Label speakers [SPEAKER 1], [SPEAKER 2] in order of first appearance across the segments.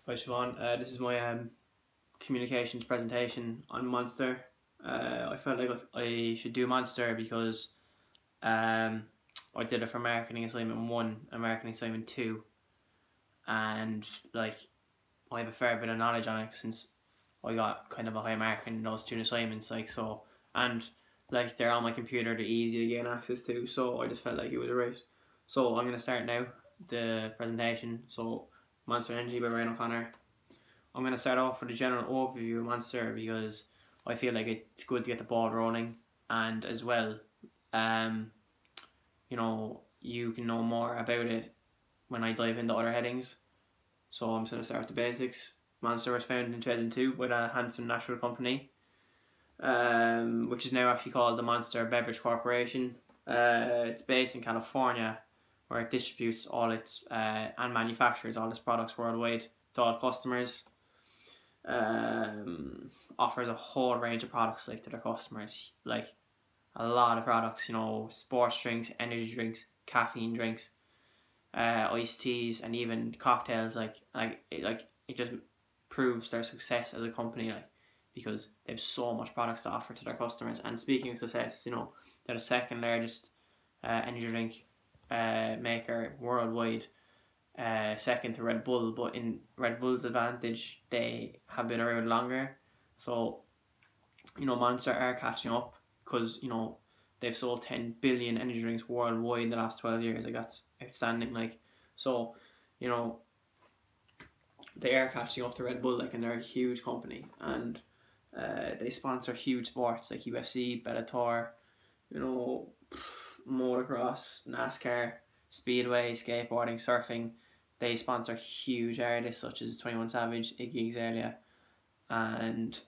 [SPEAKER 1] Hi Siobhan, this is my communications presentation on Monster. I felt like I should do Monster because I did it for Marketing Assignment 1 and Marketing Assignment 2, and like I have a fair bit of knowledge on it since I got kind of a high mark in those two assignments, and like they're on my computer, they're easy to gain access to, so I just felt like it was a race. So I'm going to start now, the presentation. So Monster Energy by Ryan O'Connor. I'm going to start off with a general overview of Monster because I feel like it's good to get the ball rolling, and as well, you can know more about it when I dive into other headings. So I'm just going to start with the basics. Monster was founded in 2002 by the Hanson Natural Company, which is now actually called the Monster Beverage Corporation. It's based in California, where it distributes all its and manufactures all its products worldwide to all customers. Offers a whole range of products to their customers, like a lot of products, sports drinks, energy drinks, caffeine drinks, iced teas, and even cocktails. It just proves their success as a company, because they have so much products to offer to their customers. And speaking of success, they're the second largest energy drink maker worldwide, second to Red Bull, but in Red Bull's advantage, they have been around longer. So, Monster are catching up because, they've sold 10 billion energy drinks worldwide in the last 12 years. That's outstanding. So, they are catching up to Red Bull, and they're a huge company, and they sponsor huge sports like UFC, Bellator, motocross, NASCAR, speedway, skateboarding, surfing. They sponsor huge artists such as 21 Savage, Iggy Azalea, and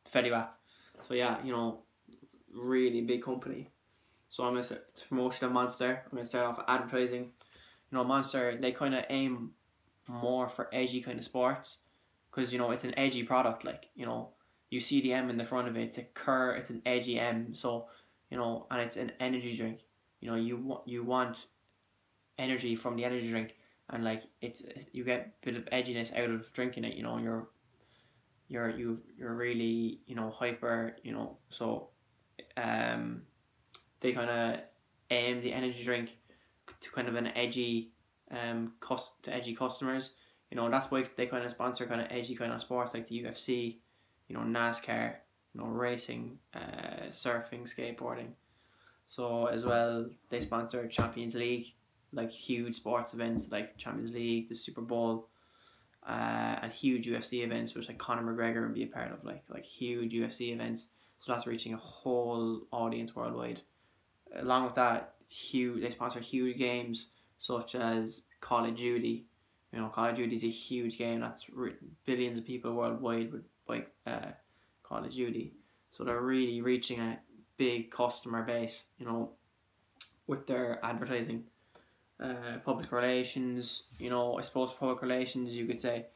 [SPEAKER 1] Fetty Wap. So yeah, really big company. So I'm going to start promotion of Monster. I'm going to start off with advertising. Monster, they kind of aim more for edgy kind of sports, because it's an edgy product. You see the M in the front of it. It's an edgy M. So and it's an energy drink. You want energy from the energy drink, and you get a bit of edginess out of drinking it. You're really hyper. So they kind of aim the energy drink to kind of an edgy edgy customers. That's why they kind of sponsor kind of edgy kind of sports like the UFC, NASCAR, racing, surfing, skateboarding. So as well, they sponsor Champions League, huge sports events like Champions League, the Super Bowl, and huge UFC events, which Conor McGregor would be a part of, huge UFC events. So that's reaching a whole audience worldwide. Along with that, they sponsor huge games such as Call of Duty. Call of Duty is a huge game. That's billions of people worldwide would buy Call of Duty. So they're really reaching a big customer base, with their advertising. Public relations, I suppose for public relations you could say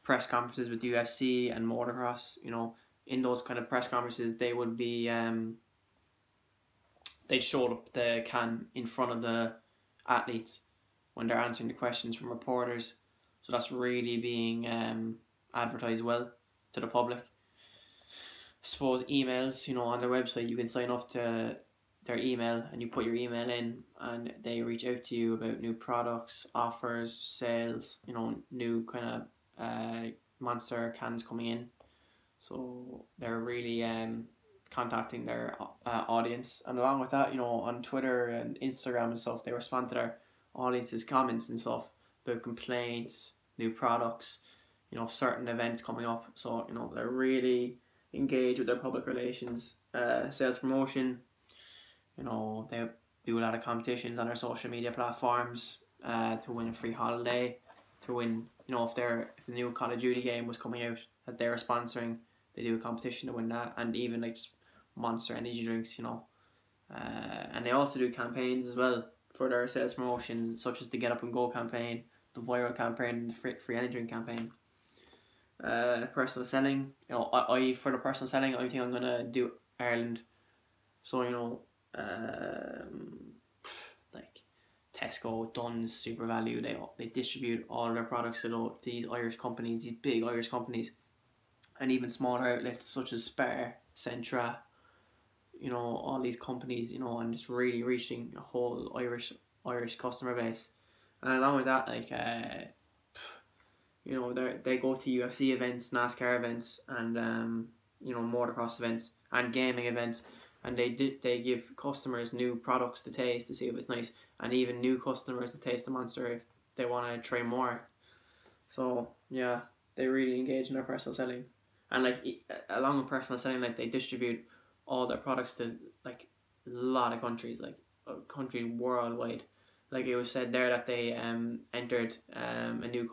[SPEAKER 1] press conferences with UFC and motocross. In those kind of press conferences, they would be they'd show up the can in front of the athletes when they're answering the questions from reporters. So that's really being advertised well to the public. I suppose emails, on their website, you can sign up to their email and you put your email in, and they reach out to you about new products, offers, sales, new kind of Monster cans coming in. So they're really contacting their audience. And along with that, on Twitter and Instagram and stuff, they respond to their audience's comments and stuff about complaints, new products, certain events coming up. So they're really engaged with their public relations, sales promotion. They do a lot of competitions on their social media platforms to win a free holiday, to win, if the new Call of Duty game was coming out that they're sponsoring, they do a competition to win that. And even Monster energy drinks, and they also do campaigns as well for their sales promotion, such as the Get Up and Go campaign, the viral campaign, and the free energy drink campaign. Personal selling, I for the personal selling, I think I'm gonna do Ireland. So Tesco, Dunn's, Super Value. They distribute all their products to these Irish companies, these big Irish companies, and even smaller outlets such as Spar, Centra, you know, all these companies, you know, and it's really reaching a whole Irish customer base. And along with that, like you know, they go to UFC events, NASCAR events, and you know, motocross events and gaming events, and they give customers new products to taste to see if it's nice, and even new customers to taste the Monster if they want to try more. So yeah, they really engage in their personal selling, and like along with personal selling, like they distribute all their products to like a lot of countries, like countries worldwide. Like it was said there that they entered a new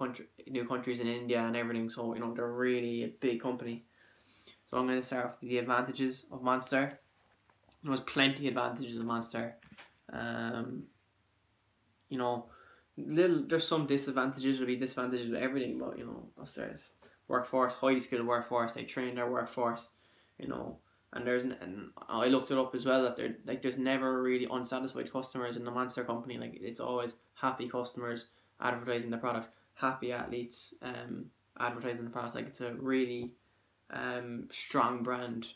[SPEAKER 1] countries in India and everything. So you know they're really a big company. So I'm going to start with the advantages of Monster. There's plenty of advantages of Monster. You know, there's some disadvantages, will be disadvantages with everything, but you know, there's workforce, highly skilled workforce. They train their workforce, you know, and I looked it up as well that there's never really unsatisfied customers in the Monster company. Like it's always happy customers advertising the products, happy athletes advertising the products. Like it's a really strong brand.